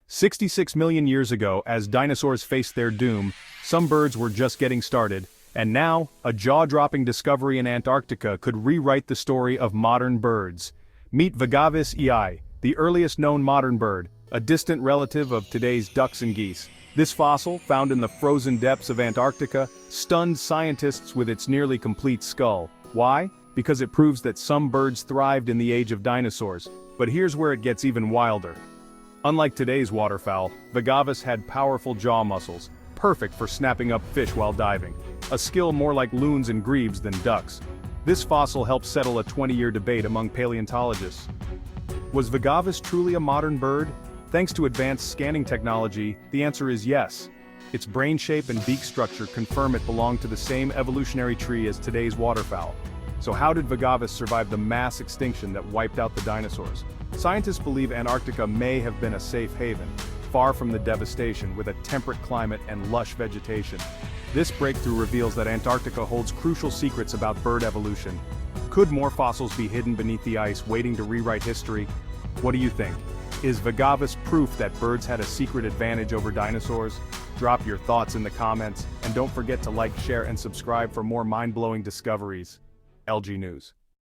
66 million years ago, as dinosaurs faced their doom, some birds were just getting started, and now, a jaw-dropping discovery in Antarctica could rewrite the story of modern birds. Meet Vegavis Iaai, the earliest known modern bird, a distant relative of today's ducks and geese. This fossil, found in the frozen depths of Antarctica, stunned scientists with its nearly complete skull. Why? Because it proves that some birds thrived in the age of dinosaurs. But here's where it gets even wilder. Unlike today's waterfowl, Vegavis had powerful jaw muscles, perfect for snapping up fish while diving, a skill more like loons and grebes than ducks. This fossil helped settle a 20-year debate among paleontologists. Was Vegavis truly a modern bird? Thanks to advanced scanning technology, the answer is yes. Its brain shape and beak structure confirm it belonged to the same evolutionary tree as today's waterfowl. So how did Vegavis survive the mass extinction that wiped out the dinosaurs? Scientists believe Antarctica may have been a safe haven, far from the devastation, with a temperate climate and lush vegetation. This breakthrough reveals that Antarctica holds crucial secrets about bird evolution. Could more fossils be hidden beneath the ice, waiting to rewrite history? What do you think? Is Vegavis proof that birds had a secret advantage over dinosaurs? Drop your thoughts in the comments, and don't forget to like, share, and subscribe for more mind-blowing discoveries. LG News.